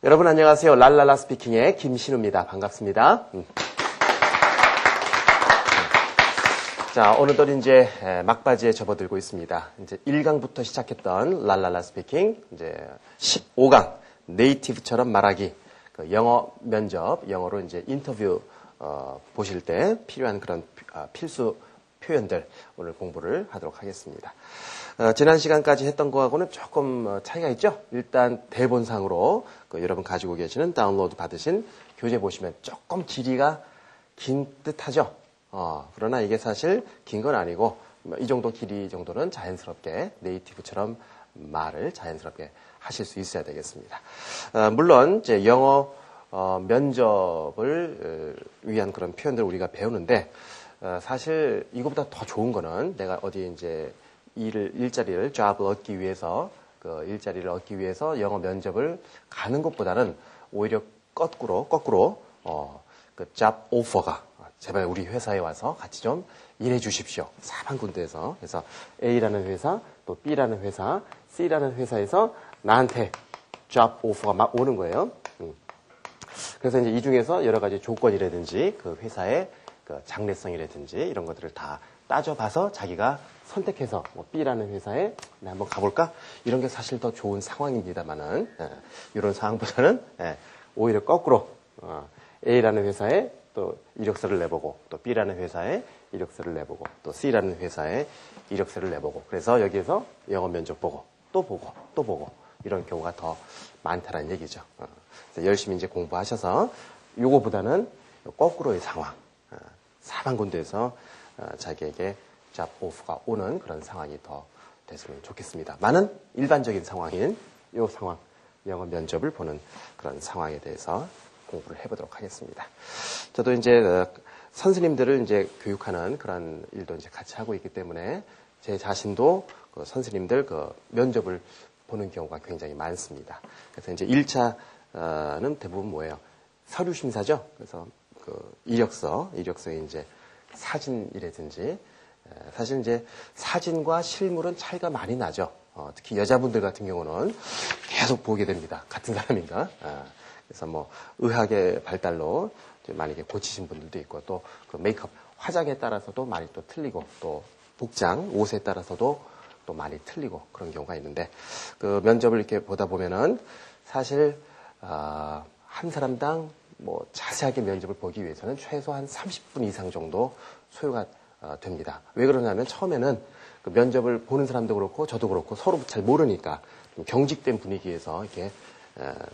여러분 안녕하세요. 랄랄라 스피킹의 김신우입니다. 반갑습니다. 자, 오늘도 이제 막바지에 접어들고 있습니다. 이제 1강부터 시작했던 랄랄라 스피킹, 이제 15강, 네이티브처럼 말하기, 그 영어 면접, 영어로 이제 인터뷰, 보실 때 필요한 그런 필수 표현들 오늘 공부를 하도록 하겠습니다. 지난 시간까지 했던 거하고는 조금 차이가 있죠? 일단 대본상으로 여러분 가지고 계시는 다운로드 받으신 교재 보시면 조금 길이가 긴 듯하죠? 그러나 이게 사실 긴 건 아니고 이 정도 길이 정도는 자연스럽게 네이티브처럼 말을 자연스럽게 하실 수 있어야 되겠습니다. 물론 이제 영어 면접을 위한 그런 표현들을 우리가 배우는데 사실 이거보다 더 좋은 거는 내가 어디 이제 일자리를 잡을 얻기 위해서 일자리를 얻기 위해서 영어 면접을 가는 것보다는 오히려 거꾸로 그 job offer가 제발 우리 회사에 와서 같이 좀 일해 주십시오. 사방 군데에서. 그래서 A라는 회사, 또 B라는 회사, C라는 회사에서 나한테 job offer가 막 오는 거예요. 그래서 이제 이 중에서 여러 가지 조건이라든지 그 회사의 그 장래성이라든지 이런 것들을 다 따져봐서 자기가 선택해서 뭐 B라는 회사에 한번 가볼까? 이런 게 사실 더 좋은 상황입니다만은 이런 상황보다는 오히려 거꾸로 A라는 회사에 또 이력서를 내보고 또 B라는 회사에 이력서를 내보고 또 C라는 회사에 이력서를 내보고 그래서 여기에서 영어 면접 보고 또 보고 또 보고 이런 경우가 더 많다는 얘기죠. 그래서 열심히 이제 공부하셔서 요거보다는 거꾸로의 상황 사방 군데에서 자기에게 잡 오프가 오는 그런 상황이 더 됐으면 좋겠습니다. 많은 일반적인 상황인 이 상황, 영어 면접을 보는 그런 상황에 대해서 공부를 해보도록 하겠습니다. 저도 이제 선생님들을 이제 교육하는 그런 일도 이제 같이 하고 있기 때문에 제 자신도 그 선생님들 그 면접을 보는 경우가 굉장히 많습니다. 그래서 이제 1차는 대부분 뭐예요? 서류 심사죠. 그래서 그 이력서에 이제 사진이라든지 사실 이제 사진과 실물은 차이가 많이 나죠. 특히 여자분들 같은 경우는 계속 보게 됩니다. 같은 사람인가? 그래서 뭐 의학의 발달로 많이 고치신 분들도 있고 또 그 메이크업 화장에 따라서도 많이 또 틀리고 또 복장 옷에 따라서도 또 많이 틀리고 그런 경우가 있는데 그 면접을 이렇게 보다 보면은 사실 한 사람당 뭐 자세하게 면접을 보기 위해서는 최소한 30분 이상 정도 소요가 됩니다. 왜 그러냐면 처음에는 그 면접을 보는 사람도 그렇고 저도 그렇고 서로 잘 모르니까 좀 경직된 분위기에서 이렇게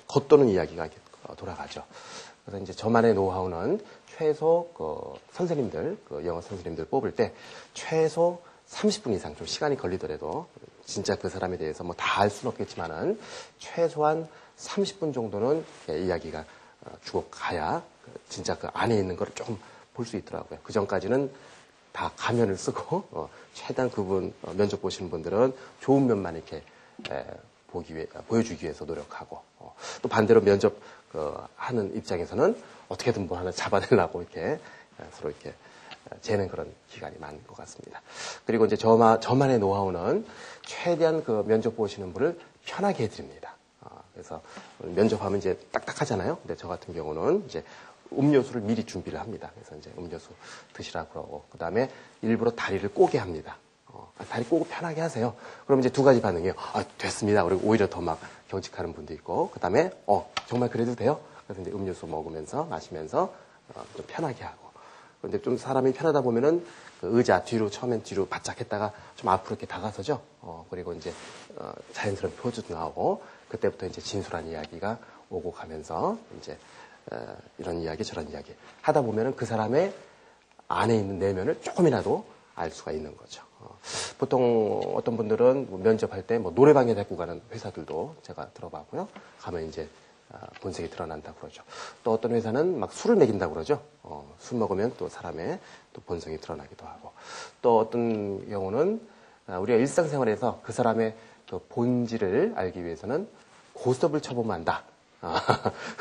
겉도는 이야기가 이렇게 돌아가죠. 그래서 이제 저만의 노하우는 최소 선생님들, 영어 선생님들 뽑을 때 최소 30분 이상 좀 시간이 걸리더라도 진짜 그 사람에 대해서 뭐 다 알 수는 없겠지만은 최소한 30분 정도는 이야기가 죽어가야 진짜 그 안에 있는 걸 조금 볼 수 있더라고요. 그 전까지는 다 가면을 쓰고 최대한 그분 면접 보시는 분들은 좋은 면만 이렇게 보여주기 위해서 노력하고 또 반대로 면접 하는 입장에서는 어떻게든 뭐 하나 잡아내려고 이렇게 서로 이렇게 재는 그런 기간이 많은 것 같습니다. 그리고 이제 저만의 노하우는 최대한 그 면접 보시는 분을 편하게 해드립니다. 그래서 면접하면 이제 딱딱하잖아요. 근데 저 같은 경우는 이제 음료수를 미리 준비를 합니다. 그래서 이제 음료수 드시라고 그러고, 그 다음에 일부러 다리를 꼬게 합니다. 다리 꼬고 편하게 하세요. 그럼 이제 두 가지 반응이에요. 됐습니다. 그리고 오히려 더 막 경직하는 분도 있고, 그 다음에, 정말 그래도 돼요? 그래서 이제 음료수 먹으면서, 마시면서, 좀 편하게 하고. 그런데 좀 사람이 편하다 보면은 그 의자 처음엔 뒤로 바짝 했다가 좀 앞으로 이렇게 다가서죠. 그리고 이제, 자연스러운 표주도 나오고, 그때부터 이제 진솔한 이야기가 오고 가면서, 이제, 이런 이야기 저런 이야기 하다 보면은 그 사람의 안에 있는 내면을 조금이라도 알 수가 있는 거죠. 보통 어떤 분들은 면접할 때 뭐 노래방에 데리고 가는 회사들도 제가 들어봤고요. 가면 이제 본색이 드러난다고 그러죠. 또 어떤 회사는 막 술을 먹인다고 그러죠. 술 먹으면 또 사람의 또 본성이 드러나기도 하고 또 어떤 경우는 우리가 일상생활에서 그 사람의 그 본질을 알기 위해서는 고스톱을 쳐보면 안다.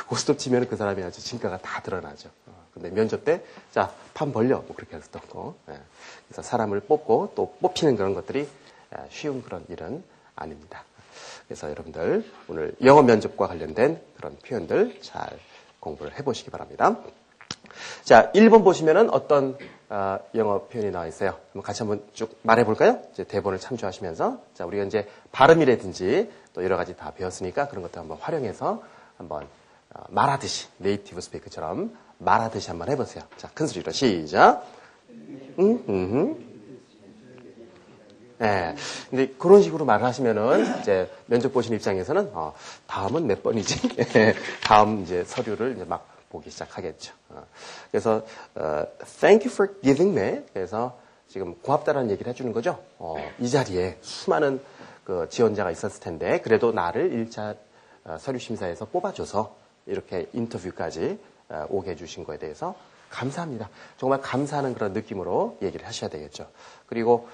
고스톱 치면 그 사람이 아주 진가가 다 드러나죠. 근데 면접 때, 자, 판 벌려. 뭐 그렇게 할 수도 없고. 그래서 사람을 뽑고 또 뽑히는 그런 것들이 쉬운 그런 일은 아닙니다. 그래서 여러분들 오늘 영어 면접과 관련된 그런 표현들 잘 공부를 해보시기 바랍니다. 자, 1번 보시면은 어떤 영어 표현이 나와 있어요. 같이 한번 쭉 말해볼까요? 이제 대본을 참조하시면서. 자, 우리가 이제 발음이라든지 또 여러 가지 다 배웠으니까 그런 것들 한번 활용해서 한번 말하듯이, 네이티브 스피커처럼 말하듯이 한번 해보세요. 자, 큰 소리로 시작. 네. 근데 그런 식으로 말을 하시면은 이제 면접 보신 입장에서는 다음은 몇 번이지? 다음 이제 서류를 이제 막 보기 시작하겠죠. 그래서 thank you for giving me. 그래서 지금 고맙다라는 얘기를 해주는 거죠. 이 자리에 수많은 그 지원자가 있었을 텐데 그래도 나를 1차 서류 심사에서 뽑아줘서 이렇게 인터뷰까지 오게 해주신 거에 대해서 감사합니다. 정말 감사하는 그런 느낌으로 얘기를 하셔야 되겠죠. 그리고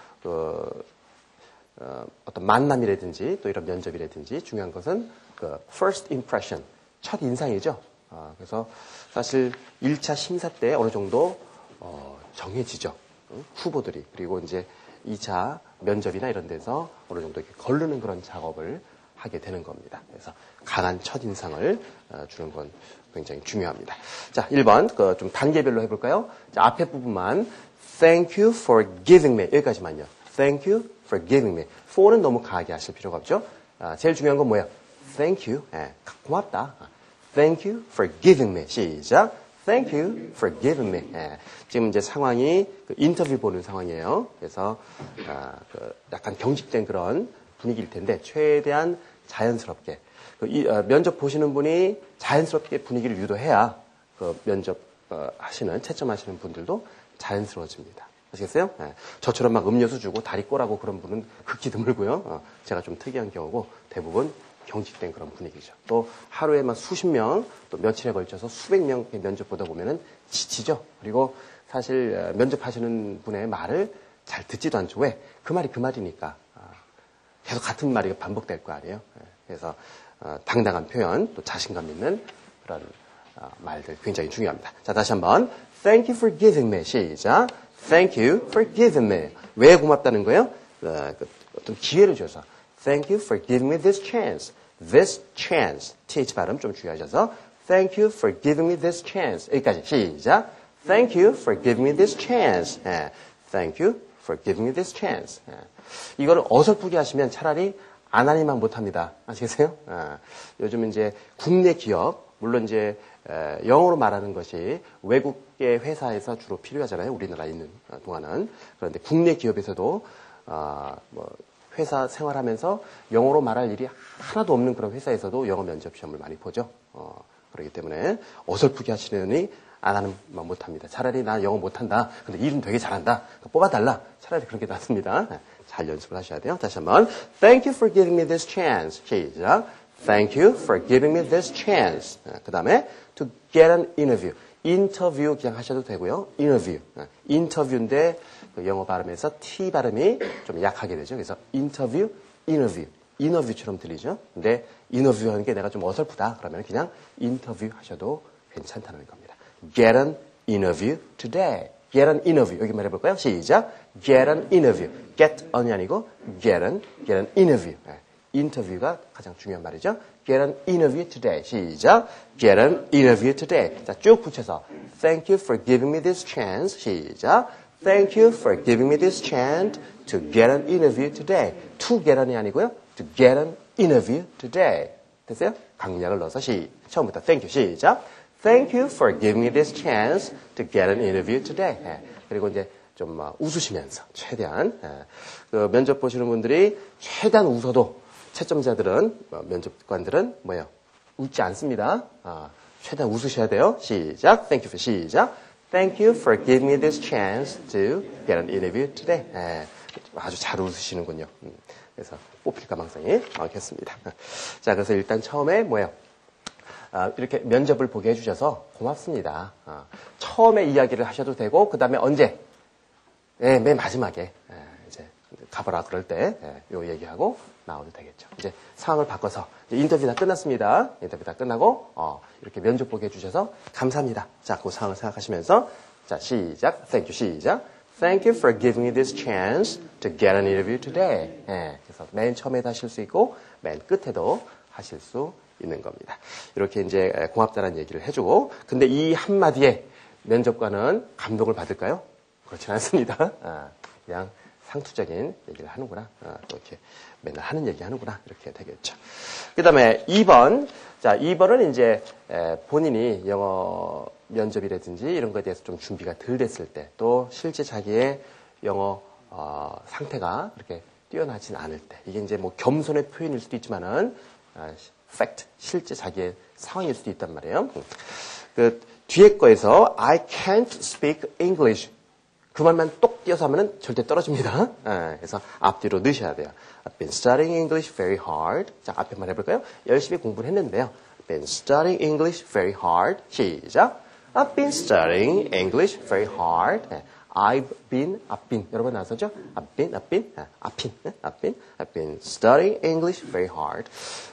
어떤 만남이라든지 또 이런 면접이라든지 중요한 것은 그 first impression, 첫 인상이죠. 그래서 사실 1차 심사 때 어느 정도 정해지죠. 후보들이. 그리고 이제 2차 면접이나 이런 데서 어느 정도 이렇게 거르는 그런 작업을 하게 되는 겁니다. 그래서 강한 첫인상을 주는 건 굉장히 중요합니다. 자, 1번 좀 단계별로 해볼까요? 자, 앞에 부분만 Thank you for giving me. 여기까지만요. Thank you for giving me. for는 너무 강하게 하실 필요가 없죠. 제일 중요한 건 뭐예요? Thank you. 고맙다. Thank you for giving me. 시작. Thank you for giving me. 지금 이제 상황이 인터뷰 보는 상황이에요. 그래서 약간 경직된 그런 분위기일 텐데 최대한 자연스럽게 면접 보시는 분이 자연스럽게 분위기를 유도해야 그 면접 채점하시는 분들도 자연스러워집니다. 아시겠어요? 저처럼 막 음료수 주고 다리 꼬라고 그런 분은 극히 드물고요. 제가 좀 특이한 경우고 대부분 경직된 그런 분위기죠. 또 하루에 막 수십 명, 또 며칠에 걸쳐서 수백 명 면접 보다 보면은 지치죠. 그리고 사실 면접하시는 분의 말을 잘 듣지도 않죠. 왜? 그 말이 그 말이니까. 계속 같은 말이 반복될 거 아니에요. 그래서 당당한 표현, 또 자신감 있는 그런 말들 굉장히 중요합니다. 자, 다시 한번 Thank you for giving me. 시작. Thank you for giving me. 왜 고맙다는 거예요? 어떤 기회를 줘서 Thank you for giving me this chance. This chance. th 발음 좀 주의하셔서 Thank you for giving me this chance. 여기까지 시작. Thank you for giving me this chance. Thank you for giving me this chance. 이거를 어설프게 하시면 차라리 안 하니만 못합니다. 아시겠어요? 요즘 이제 국내 기업, 물론 이제 영어로 말하는 것이 외국의 회사에서 주로 필요하잖아요. 우리나라에 있는 동안은. 그런데 국내 기업에서도 회사 생활하면서 영어로 말할 일이 하나도 없는 그런 회사에서도 영어 면접 시험을 많이 보죠. 그렇기 때문에 어설프게 하시려니 안 하는 만 못합니다. 차라리 나 영어 못한다. 근데 일은 되게 잘한다. 뽑아달라. 차라리 그런 게 낫습니다. 잘 연습을 하셔야 돼요. 다시 한번 Thank you for giving me this chance. 시작. Thank you for giving me this chance. 그 다음에 to get an interview. 인터뷰 그냥 하셔도 되고요. interview. 인터뷰인데 그 영어 발음에서 T 발음이 좀 약하게 되죠. 그래서 interview. 인터뷰처럼 들리죠. 근데 인터뷰 하는 게 내가 좀 어설프다. 그러면 그냥 인터뷰 하셔도 괜찮다는 겁니다. Get an interview today. Get an interview. 여기 말해볼까요? 시작. Get an interview. Get on이 아니고 get an interview. 인터뷰가 가장 중요한 말이죠. Get an interview today. 시작. Get an interview today. 자, 쭉 붙여서 Thank you for giving me this chance. 시작. Thank you for giving me this chance to get an interview today. To get an이 아니고요. To get an interview today. 됐어요? 강약을 넣어서 처음부터 Thank you. 시작. Thank you for giving me this chance to get an interview today. 그리고 이제 좀 웃으시면서 최대한 그 면접 보시는 분들이 최대한 웃어도 채점자들은 면접관들은 뭐예요? 웃지 않습니다. 최대한 웃으셔야 돼요. 시작. Thank you for 시작. Thank you for giving me this chance to get an interview today. 아주 잘 웃으시는군요. 그래서 뽑힐 가망성이 많겠습니다. 자, 그래서 일단 처음에 뭐예요? 이렇게 면접을 보게 해주셔서 고맙습니다. 처음에 이야기를 하셔도 되고, 그 다음에 언제? 맨 마지막에, 이제, 가보라 그럴 때, 요 얘기하고 나와도 되겠죠. 이제 상황을 바꿔서, 이제 인터뷰 다 끝났습니다. 인터뷰 다 끝나고, 이렇게 면접 보게 해주셔서 감사합니다. 자, 그 상황을 생각하시면서, 자, 시작. Thank you, 시작. Thank you for giving me this chance to get an interview today. 그래서 맨 처음에도 하실 수 있고, 맨 끝에도 하실 수 있는 겁니다. 이렇게 이제 고맙다는 얘기를 해주고, 근데 이 한마디에 면접관은 감동을 받을까요? 그렇진 않습니다. 그냥 상투적인 얘기를 하는구나. 또 이렇게 맨날 하는 얘기 하는구나. 이렇게 되겠죠. 그 다음에 2번. 자, 2번은 이제 본인이 영어 면접이라든지 이런 거에 대해서 좀 준비가 덜 됐을 때, 또 실제 자기의 영어 상태가 그렇게 뛰어나진 않을 때, 이게 이제 뭐 겸손의 표현일 수도 있지만은 fact, 실제 자기의 상황일 수도 있단 말이에요. 그 뒤에 거에서 I can't speak English, 그 말만 똑 띄어서 하면은 절대 떨어집니다. 그래서 앞뒤로 넣으셔야 돼요. I've been studying English very hard. 자, 앞에만 해볼까요? 열심히 공부를 했는데요. I've been studying English very hard. 시작. I've been studying English very hard. I've been 여러 번 나왔었죠? I've been studying English very hard.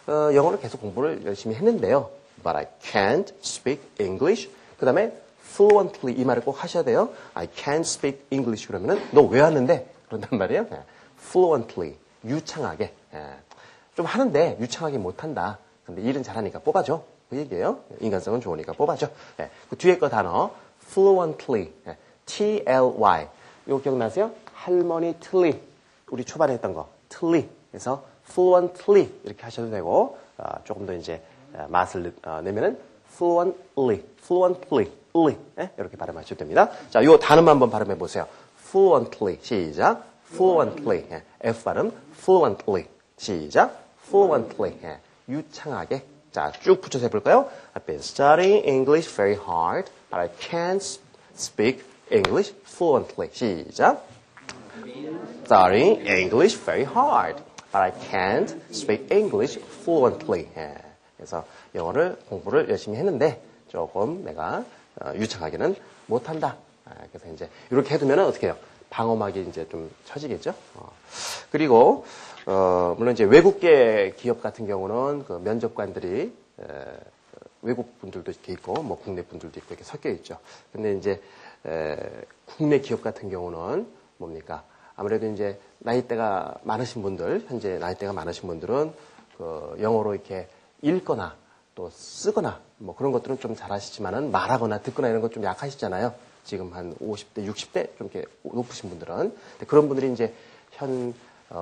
영어를 계속 공부를 열심히 했는데요. But I can't speak English. 그 다음에 fluently 이 말을 꼭 하셔야 돼요. I can't speak English 그러면은 너 왜 왔는데? 그런단 말이에요. fluently 유창하게 좀 하는데 유창하게 못한다. 근데 일은 잘하니까 뽑아줘. 그 얘기예요. 인간성은 좋으니까 뽑아줘. 그 뒤에 거 단어 fluently T-L-Y 이거 기억나세요? 할머니 틀리 우리 초반에 했던 거 틀리 그래서 fluently 이렇게 하셔도 되고 조금 더 이제 맛을 내면은 fluently 이렇게 발음하셔도 됩니다. 자, 요 단어만 한번 발음해 보세요. fluently 시작. fluently F 발음 fluently 시작. fluently 유창하게 자, 쭉 붙여서 해볼까요? I've been studying English very hard, but I can't speak English fluently. 시작. Studying English very hard, but I can't speak English fluently. 그래서 영어를 공부를 열심히 했는데 조금 내가 유창하게는 못한다. 그래서 이제 이렇게 해두면 어떻게 해요? 방어막이 이제 좀 쳐지겠죠. 그리고 물론 이제 외국계 기업 같은 경우는 그 면접관들이 외국 분들도 이렇게 있고 뭐 국내 분들도 있고 이렇게 섞여 있죠. 근데 이제 국내 기업 같은 경우는 뭡니까? 아무래도 이제 나이대가 많으신 분들, 현재 나이대가 많으신 분들은 그 영어로 이렇게 읽거나 또 쓰거나 뭐 그런 것들은 좀 잘하시지만은 말하거나 듣거나 이런 것 좀 약하시잖아요. 지금 한 50대, 60대 좀 이렇게 높으신 분들은. 그런 분들이 이제 현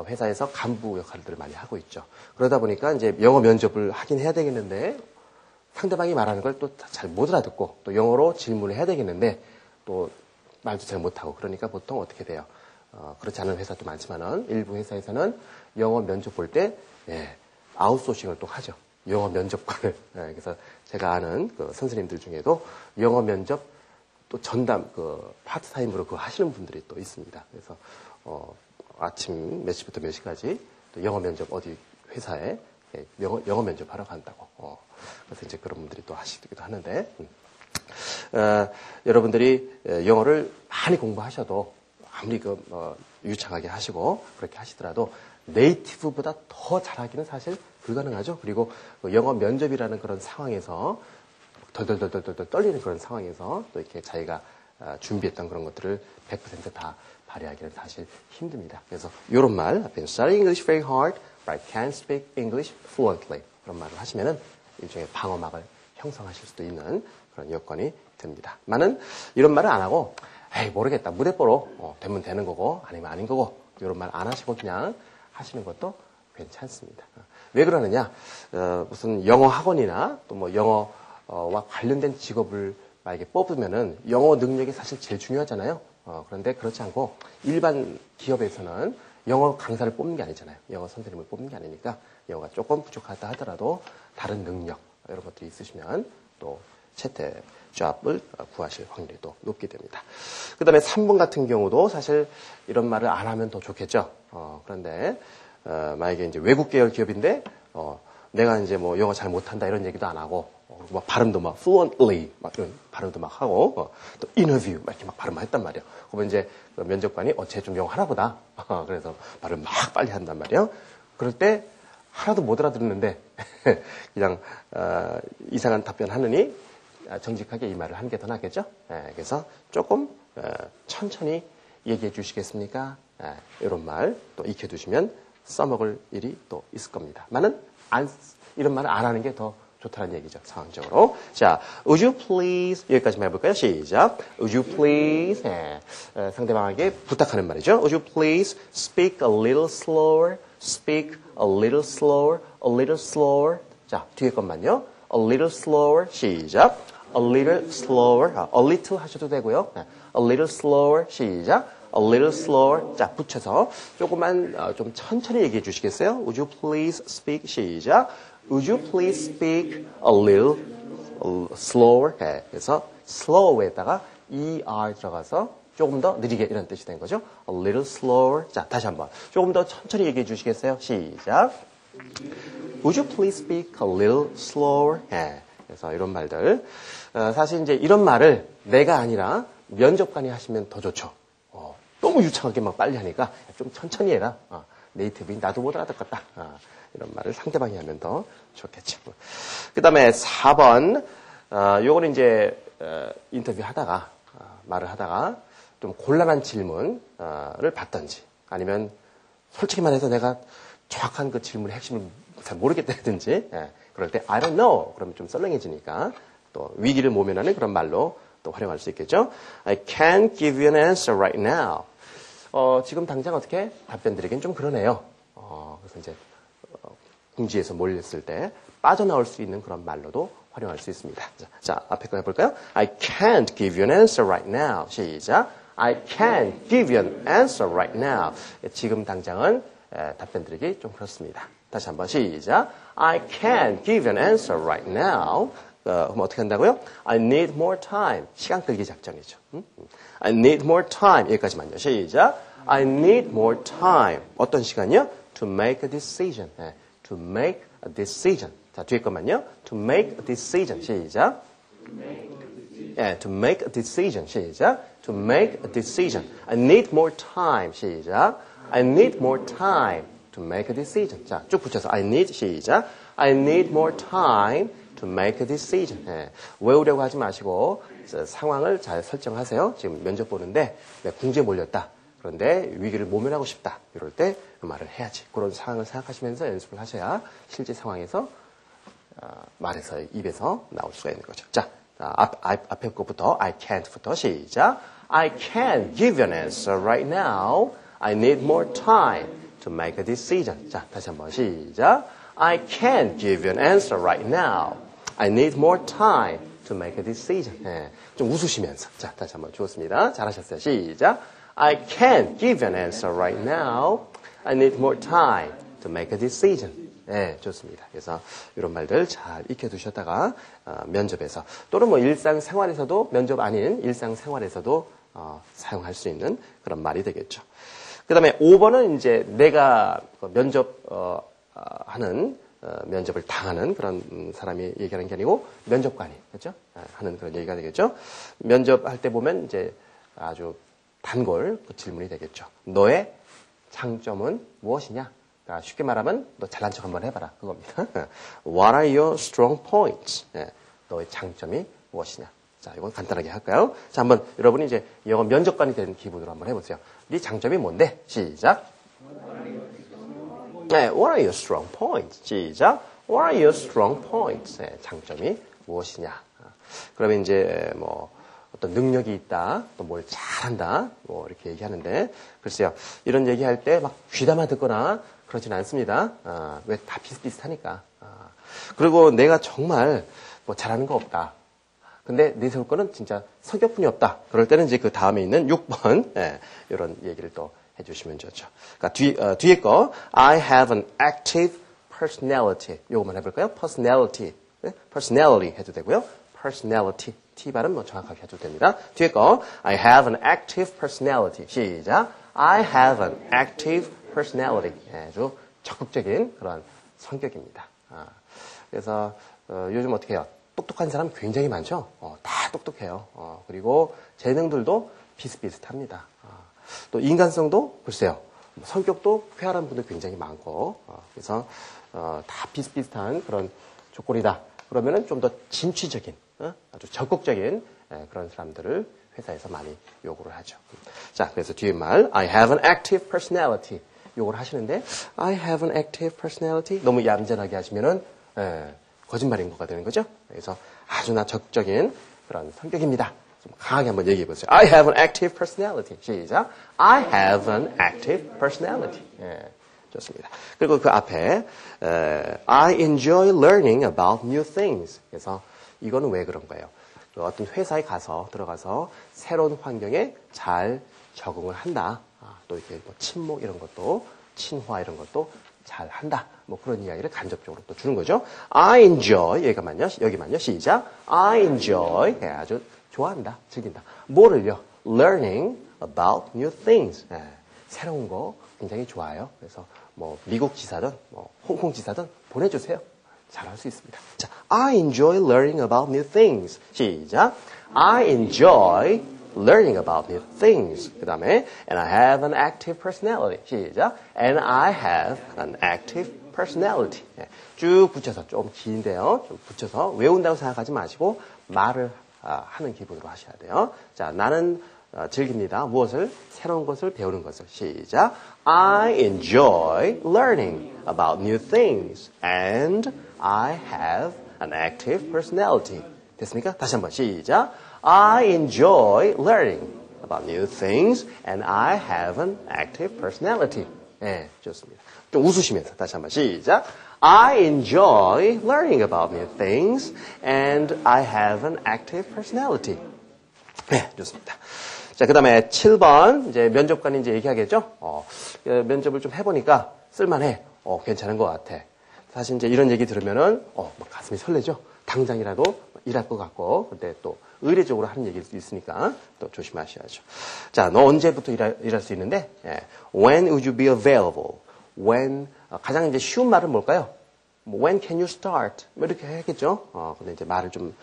회사에서 간부 역할들을 많이 하고 있죠. 그러다 보니까 이제 영어 면접을 하긴 해야 되겠는데 상대방이 말하는 걸 또 잘 못 알아듣고 또 영어로 질문을 해야 되겠는데 또 말도 잘 못하고 그러니까 보통 어떻게 돼요? 그렇지 않은 회사도 많지만은 일부 회사에서는 영어 면접 볼 때 아웃소싱을 또 하죠. 영어 면접관을. 그래서 제가 아는 그 선생님들 중에도 영어 면접 또 전담 그 파트타임으로 그거 하시는 분들이 또 있습니다. 그래서 아침 몇 시부터 몇 시까지 또 영어 면접 어디 회사에 영어 면접 하러 간다고. 그래서 이제 그런 분들이 또 하시기도 하는데 여러분들이 영어를 많이 공부하셔도 아무리 유창하게 하시고 그렇게 하시더라도 네이티브보다 더 잘하기는 사실 불가능하죠. 그리고 영어 면접이라는 그런 상황에서 덜덜덜덜 떨리는 그런 상황에서 또 이렇게 자기가 준비했던 그런 것들을 100% 발휘하기는 사실 힘듭니다. 그래서 이런 말, I've been studying English very hard, but I can't speak English fluently. 그런 말을 하시면은 일종의 방어막을 형성하실 수도 있는 그런 여건이 됩니다. 나는 이런 말을 안 하고, 에이, 모르겠다. 무대뽀로 되면 되는 거고, 아니면 아닌 거고, 이런 말 안 하시고 그냥 하시는 것도 괜찮습니다. 왜 그러느냐? 무슨 영어 학원이나 또 뭐 영어와 관련된 직업을 만약에 뽑으면은 영어 능력이 사실 제일 중요하잖아요. 그런데 그렇지 않고 일반 기업에서는 영어 강사를 뽑는 게 아니잖아요. 영어 선생님을 뽑는 게 아니니까 영어가 조금 부족하다 하더라도 다른 능력 이런 것들이 있으시면 또 채택 잡을 구하실 확률이 또 높게 됩니다. 그 다음에 3번 같은 경우도 사실 이런 말을 안 하면 더 좋겠죠. 그런데 만약에 이제 외국 계열 기업인데 내가 이제 뭐 영어 잘 못한다 이런 얘기도 안 하고 막 발음도 막 fluently 막 이런 발음도 막 하고 또 interview 막 이렇게 막 발음만 했단 말이에요. 그러면 이제 면접관이 쟤 좀 영어 하나 보다. 그래서 발음 막 빨리 한단 말이에요. 그럴 때 하나도 못 알아듣는데 그냥 이상한 답변 하느니 정직하게 이 말을 하는 게 더 낫겠죠. 그래서 조금 천천히 얘기해 주시겠습니까? 이런 말 또 익혀두시면 써먹을 일이 또 있을 겁니다. 이런 말을 안 하는 게 더 좋다는 얘기죠. 상황적으로. 자, would you please 여기까지만 해볼까요? 시작. Would you please 상대방에게 부탁하는 말이죠. Would you please speak a little slower? Speak a little slower. A little slower. 자, 뒤에 것만요. A little slower. 시작. A little slower. A little 하셔도 되고요. A little slower. 시작. A little slower. 자, 붙여서 조금만 좀 천천히 얘기해 주시겠어요? Would you please speak? 시작. Would you please speak a little slower? 그래서 slow에다가 er 들어가서 조금 더 느리게 이런 뜻이 된 거죠. A little slower. 자, 다시 한번 조금 더 천천히 얘기해 주시겠어요? 시작. Would you please speak a little slower? 그래서 이런 말들. 사실 이제 이런 말을 내가 아니라 면접관이 하시면 더 좋죠. 너무 유창하게 막 빨리 하니까 좀 천천히 해라. 네이티브인 나도 못 알아듣겠다. 이런 말을 상대방이 하면 더 좋겠죠. 그 다음에 4번. 요거는 이제 인터뷰 하다가 말을 하다가 좀 곤란한 질문을 받던지 아니면 솔직히 말해서 내가 정확한 그 질문의 핵심을 잘 모르겠다든지 그럴 때 I don't know 그러면 좀 썰렁해지니까 또 위기를 모면하는 그런 말로 또 활용할 수 있겠죠. I can't give you an answer right now. 지금 당장 어떻게 답변 드리긴 좀 그러네요. 그래서 이제 궁지에서 몰렸을 때 빠져나올 수 있는 그런 말로도 활용할 수 있습니다. 자, 앞에 거 해볼까요? I can't give you an answer right now. 시작. I can't give you an answer right now. 지금 당장은 답변 드리기 좀 그렇습니다. 다시 한번 시작. I can't give you an answer right now. 그럼 어떻게 한다고요? I need more time. 시간 끌기 작전이죠. I need more time. 여기까지만요. 시작. I need more time. 어떤 시간이요? To make a decision. To make a decision. 자, 뒤에 것만요. To make a decision. 시작. To make a decision. 시작. To make a decision. I need more time. 시작. I need more time to make a decision. 자, 쭉 붙여서 I need 시작. I need more time to make a decision. 외우려고 하지 마시고 상황을 잘 설정하세요. 지금 면접 보는데 궁지에 몰렸다. 그런데 위기를 모면하고 싶다. 이럴 때 그 말을 해야지. 그런 상황을 생각하시면서 연습을 하셔야 실제 상황에서 말에서 입에서 나올 수가 있는 거죠. 자, 앞에 것부터 I can't부터 시작. I can't give you an answer right now. I need more time to make a decision. 자, 다시 한번 시작. I can't give you an answer right now. I need more time to make a decision. 좀 웃으시면서. 자, 다시 한번 좋습니다. 잘하셨어요. 시작. I can't give you an answer right now. I need more time to make a decision. 네, 좋습니다. 그래서 이런 말들 잘 익혀두셨다가 면접에서 또는 뭐 일상생활에서도 면접 아닌 일상생활에서도 사용할 수 있는 그런 말이 되겠죠. 그 다음에 5번은 이제 내가 하는 면접을 당하는 그런 사람이 얘기하는 게 아니고 면접관이 그렇죠? 하는 그런 얘기가 되겠죠. 면접할 때 보면 이제 아주 단골 그 질문이 되겠죠. 너의 장점은 무엇이냐? 그러니까 쉽게 말하면 너 잘난 척 한번 해봐라 그겁니다. What are your strong points? 너의 장점이 무엇이냐? 자, 이건 간단하게 할까요? 자, 한번 여러분이 이제 영어 면접관이 되는 기분으로 한번 해보세요. 네 장점이 뭔데? 시작. 네, what are your strong points? 시작. What are your strong points? 네, 장점이 무엇이냐? 그러면 이제 뭐 어떤 능력이 있다, 또 뭘 잘한다, 뭐 이렇게 얘기하는데 글쎄요, 이런 얘기할 때 막 귀담아 듣거나 그러진 않습니다. 왜 다 비슷비슷하니까. 그리고 내가 정말 뭐 잘하는 거 없다. 근데 내세울 거는 진짜 성격뿐이 없다. 그럴 때는 이제 그 다음에 있는 6번 이런 얘기를 또 해주시면 좋죠. 그러니까 뒤에 거 I have an active personality. 요거만 해볼까요? personality. personality 해도 되고요. personality. T 발음 뭐 정확하게 해도 됩니다. 뒤에 거 I have an active personality. 시작. I have an active personality. 아주 적극적인 그런 성격입니다. 그래서 요즘 어떻게 해요? 똑똑한 사람 굉장히 많죠? 다 똑똑해요. 그리고 재능들도 비슷비슷합니다. 또 인간성도 글쎄요. 성격도 쾌활한 분들 굉장히 많고 그래서 다 비슷비슷한 그런 조건이다. 그러면은 좀 더 진취적인 아주 적극적인 그런 사람들을 회사에서 많이 요구를 하죠. 자, 그래서 뒤에 말 I have an active personality. 요걸 하시는데 I have an active personality 너무 얌전하게 하시면은 거짓말인 거가 되는 거죠. 그래서 아주나 적극적인 그런 성격입니다. 좀 강하게 한번 얘기해 보세요. I have an active personality. 시작. I have an active personality. 좋습니다. 그리고 그 앞에 I enjoy learning about new things. 그래서 이거는 왜 그런 거예요? 어떤 회사에 들어가서 새로운 환경에 잘 적응을 한다. 또 이렇게 뭐 친목 이런 것도, 친화 이런 것도 잘 한다. 뭐 그런 이야기를 간접적으로 또 주는 거죠. I enjoy, 여기만요. 시작. I enjoy, 아주 좋아한다, 즐긴다. 뭐를요? Learning about new things. 새로운 거 굉장히 좋아요. 그래서 뭐 미국 지사든, 뭐 홍콩 지사든 보내주세요. 잘할 수 있습니다. 자, I enjoy learning about new things. 시작. I enjoy learning about new things. 그 다음에 and I have an active personality. 시작. And I have an active personality. 쭉 붙여서 좀 긴데요. 좀 붙여서 외운다고 생각하지 마시고 말을 하는 기분으로 하셔야 돼요. 자, 나는 즐깁니다. 무엇을? 새로운 것을 배우는 것을. 시작. I enjoy learning about new things and I have an active personality. 됐습니까? 다시 한번 시작. I enjoy learning about new things and I have an active personality. 네, 좋습니다. 좀 웃으시면서 다시 한번 시작. I enjoy learning about new things and I have an active personality. 네, 좋습니다. 자, 그 다음에 7번, 이제 면접관이 이제 얘기하겠죠? 면접을 좀 해보니까 쓸만해. 괜찮은 것 같아. 사실 이제 이런 얘기 들으면은, 막 가슴이 설레죠? 당장이라도 일할 것 같고, 근데 또 의례적으로 하는 얘기도 있으니까 또 조심하셔야죠. 자, 너 언제부터 일할 수 있는데? When would you be available? When, 가장 이제 쉬운 말은 뭘까요? When can you start? 뭐 이렇게 하겠죠? 근데 이제 말을 좀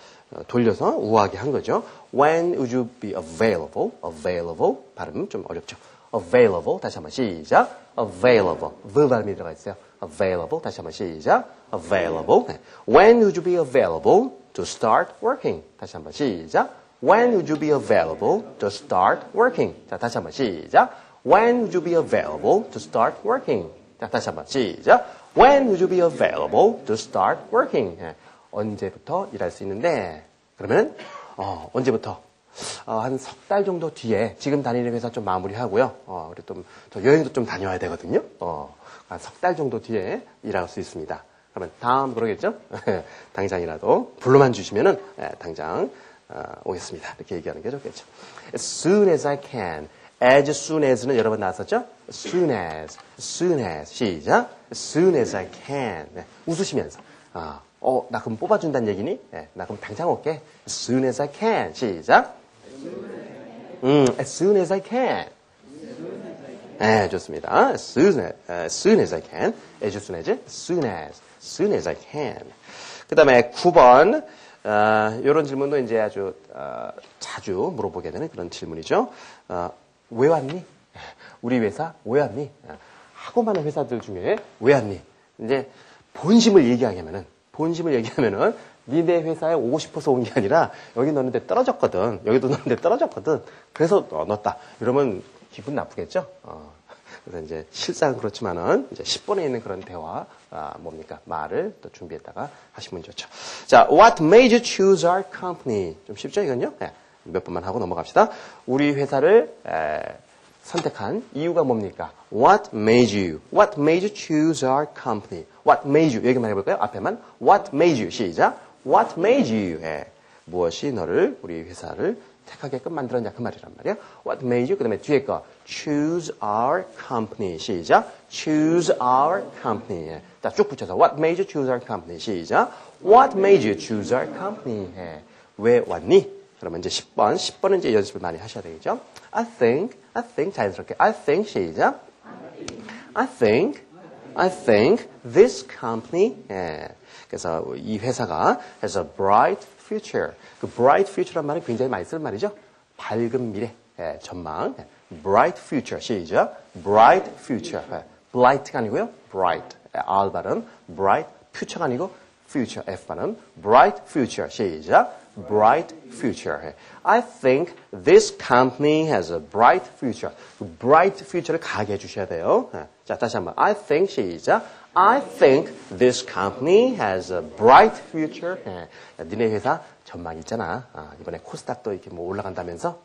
돌려서 우아하게 한 거죠. When would you be available? Available. 발음 좀 어렵죠. Available. 다시 한번 시작. Available. the 발음이 들어가 있어요. Available. 다시 한번 시작. Available. When would you be available to start working? 다시 한번 시작. When would you be available to start working? 자, 다시 한번 시작. When would you be available to start working? 자, 다시 한번 시작. When would you be available to start working? 언제부터 일할 수 있는데? 그러면 언제부터? 한 석 달 정도 뒤에 지금 다니는 회사 좀 마무리하고요. 그리고 또 여행도 좀 다녀야 되거든요. 한 석 달 정도 뒤에 일할 수 있습니다. 그러면 다음 그러겠죠? 당장이라도 불러만 주시면은 당장 오겠습니다. 이렇게 얘기하는 게 좋겠죠. As soon as I can. As soon as는 여러 번 나왔었죠? As soon as. 시작. As soon as I can. 네, 웃으시면서. 나 그럼 뽑아준다는 얘기니? 네, 나 그럼 당장 올게. As soon as I can. 시작. As soon as I can. 네, 좋습니다. As soon as I can. As soon as I can. 그 다음에 9번. 이런 질문도 이제 아주 자주 물어보게 되는 그런 질문이죠. 왜 왔니? 우리 회사 왜 왔니? 하고 많은 회사들 중에 왜 왔니? 이제 본심을 얘기하면은 니네 회사에 오고 싶어서 온 게 아니라 여기 넣는데 떨어졌거든. 여기도 넣는데 떨어졌거든. 그래서 넣었다. 이러면 기분 나쁘겠죠? 그래서 이제 실상은 그렇지만은 이제 10번에 있는 그런 대화 말을 또 준비했다가 하시면 좋죠. 자, What made you choose our company? 좀 쉽죠, 이건요? 네, 몇 번만 하고 넘어갑시다. 우리 회사를 선택한 이유가 뭡니까? What made you choose our company? What made you? 여기만 해볼까요? 앞에만 What made you? 시작. What made you? 무엇이 너를 우리 회사를 택하게끔 만들었냐 그 말이란 말이야. What made you? 그 다음에 뒤에 거 choose our company. 시작. choose our company. 자, 쭉 붙여서 What made you choose our company? 시작. What made you choose our company? 왜 왔니? 그러면 이제 10번은 이제 연습을 많이 하셔야 되겠죠. I think 자연스럽게 I think 시작. I think this company. 그래서 이 회사가 has a bright future. 그 bright future란 말은 굉장히 많이 쓸 말이죠. 밝은 미래, 전망. bright future 시작. bright future. bright가 아니고요. bright. R 발음. bright future가 아니고 future, F 발음, bright future, 시작, bright future. I think this company has a bright future. bright future를 가게 해주셔야 돼요. 자, 다시 한번, I think, 시작, I think this company has a bright future. 야, 니네 회사 전망 있잖아. 이번에 코스닥도 이렇게 뭐 올라간다면서,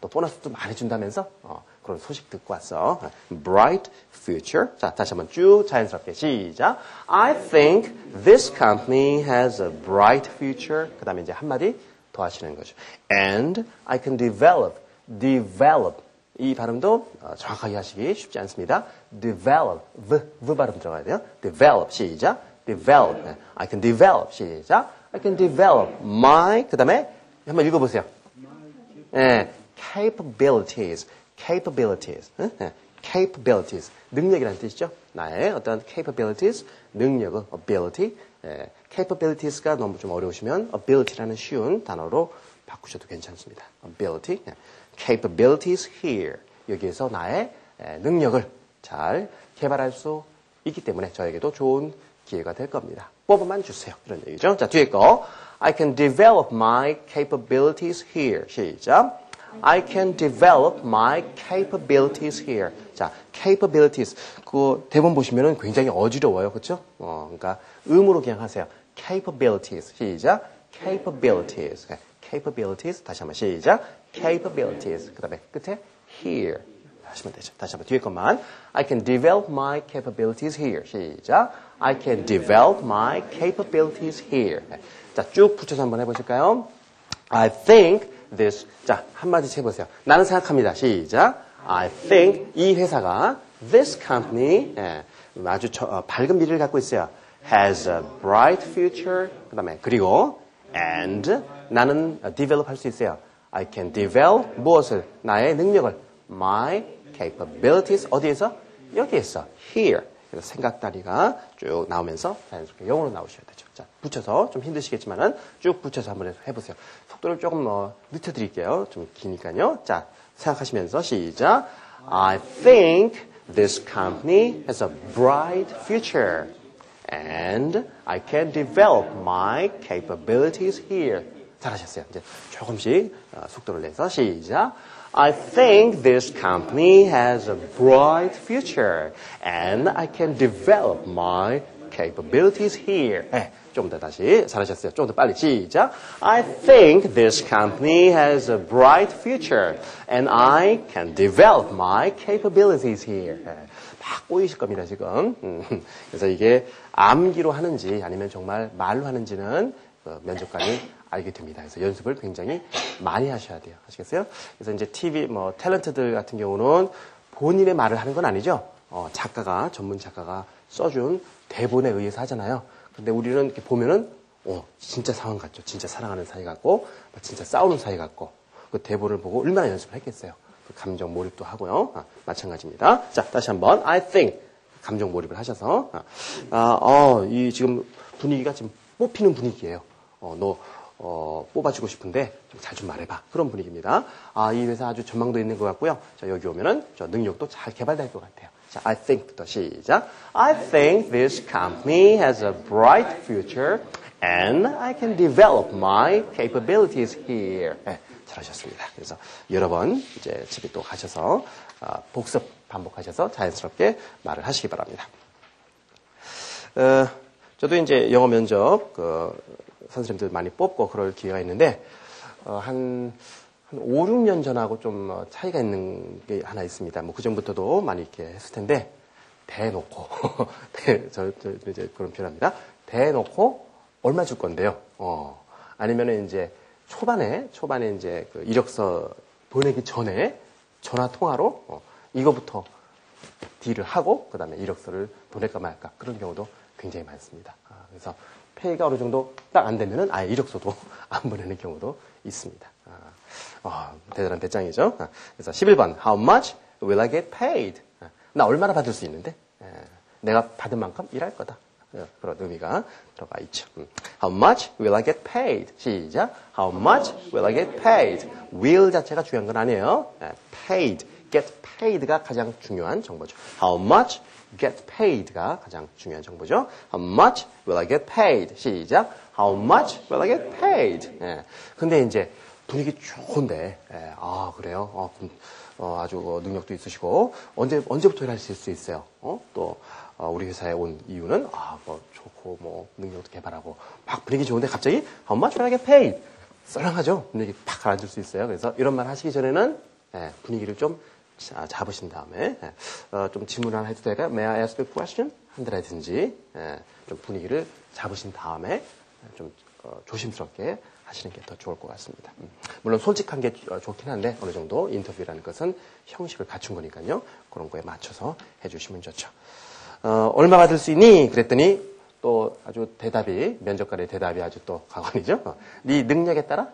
또 보너스도 많이 준다면서, 그런 소식 듣고 왔어. bright future. 자, 다시 한번 쭉 자연스럽게 시작. I think this company has a bright future. 그 다음에 이제 한마디 더 하시는 거죠. And I can develop. 이 발음도 정확하게 하시기 쉽지 않습니다. develop. V 발음 들어가야 돼요. develop. 시작. develop. I can develop. 시작. I can develop my, 그 다음에 한번 읽어보세요. capabilities. 능력이라는 뜻이죠. 나의 어떤 capabilities, 능력은 ability. capabilities가 너무 좀 어려우시면 ability라는 쉬운 단어로 바꾸셔도 괜찮습니다. ability. capabilities here. 여기에서 나의 능력을 잘 개발할 수 있기 때문에 저에게도 좋은 기회가 될 겁니다. 뽑아만 주세요. 이런 얘기죠. 자, 뒤에 거. I can develop my capabilities here. 시작. I can develop my capabilities here. 자, capabilities. 그 대본 보시면은 굉장히 어지러워요. 그렇죠? 그러니까 음으로 그냥 하세요. capabilities. 시작. capabilities. capabilities. 다시 한번 시작. capabilities. 그다음에 끝에 here. 하시면 되죠. 다시 한번 뒤에 것만. I can develop my capabilities here. 시작. I can develop my capabilities here. 자, 쭉 붙여서 한번 해보실까요? I think this. 자, 한마디 해보세요. 나는 생각합니다. 시작. I think 이 회사가 this company 아주 밝은 미래를 갖고 있어요. has a bright future. 그 다음에 그리고 and 나는 develop 할 수 있어요. I can develop 무엇을? 나의 능력을. My capabilities 어디에서? 여기에서. Here. 그래서 생각다리가 쭉 나오면서 자연스럽게 영어로 나오셔야 되죠. 자, 붙여서 좀 힘드시겠지만은 쭉 붙여서 한번 해보세요. 속도를 조금 늦춰드릴게요. 좀 기니까요. 자, 생각하시면서 시작. I think this company has a bright future and I can develop my capabilities here. 잘하셨어요. 이제 조금씩 속도를 내서 시작. I think this company has a bright future and I can develop my capabilities here. 좀 더 다시 잘하셨어요. 좀 더 빨리 시작. I think this company has a bright future and I can develop my capabilities here. 막 꼬이실 겁니다, 지금. 그래서 이게 암기로 하는지 아니면 정말 말로 하는지는 면접관이 알게 됩니다. 그래서 연습을 굉장히 많이 하셔야 돼요. 아시겠어요? 그래서 이제 TV, 탤런트들 같은 경우는 본인의 말을 하는 건 아니죠. 작가가, 전문 작가가 써준 대본에 의해서 하잖아요. 근데 우리는 이렇게 보면은, 진짜 상황 같죠. 진짜 사랑하는 사이 같고, 진짜 싸우는 사이 같고, 그 대본을 보고 얼마나 연습을 했겠어요. 그 감정 몰입도 하고요. 마찬가지입니다. 자, 다시 한번. I think. 감정 몰입을 하셔서. 이 지금 분위기가 지금 뽑히는 분위기예요. 뽑아주고 싶은데 좀 잘 좀 말해봐. 그런 분위기입니다. 이 회사 아주 전망도 있는 것 같고요. 자, 여기 오면은 저 능력도 잘 개발될 것 같아요. 자, I think부터 시작. I think this company has a bright future and I can develop my capabilities here. 잘하셨습니다. 그래서 여러 번 이제 집에 또 가셔서 복습 반복하셔서 자연스럽게 말을 하시기 바랍니다. 저도 이제 영어 면접 선생님들 많이 뽑고 그럴 기회가 있는데 한 5, 6년 전하고 좀 차이가 있는 게 하나 있습니다. 그 전부터도 많이 이렇게 했을 텐데 대놓고 저 이제 그런 표현합니다. 대놓고 얼마 줄 건데요. 아니면은 이제 초반에 이제 그 이력서 보내기 전에 전화 통화로 이거부터 딜을 하고 그다음에 이력서를 보낼까 말까 그런 경우도 굉장히 많습니다. 그래서 페이가 어느 정도 딱 안 되면은 아예 이력서도 안 보내는 경우도 있습니다. 대단한 배짱이죠. 그래서 11번 How much will I get paid? 나 얼마나 받을 수 있는데? 내가 받은 만큼 일할 거다. 그런 의미가 들어가 있죠. How much will I get paid? 시작. How much will I get paid? will 자체가 중요한 건 아니에요. paid. get paid가 가장 중요한 정보죠. How much get paid가 가장 중요한 정보죠. How much will I get paid? 시작. How much will I get paid? 예. 근데 이제 분위기 좋은데, 예. 아, 그래요? 아주 능력도 있으시고, 언제부터 일하실 수 있어요? 우리 회사에 온 이유는, 좋고, 능력도 개발하고, 막 분위기 좋은데 갑자기, How much will I get paid? 썰렁하죠? 분위기 팍 가라앉을 수 있어요. 그래서 이런 말 하시기 전에는, 분위기를 좀 잡으신 다음에, 좀 질문 하나 해도 될까요? May I ask a question? 한다라든지, 좀 분위기를 잡으신 다음에, 좀 조심스럽게 하시는 게 더 좋을 것 같습니다. 물론 솔직한 게 좋긴 한데 어느 정도 인터뷰라는 것은 형식을 갖춘 거니까요. 그런 거에 맞춰서 해주시면 좋죠. 얼마 받을 수 있니? 그랬더니 또 아주 면접관의 대답이 아주 또 가관이죠. 네 능력에 따라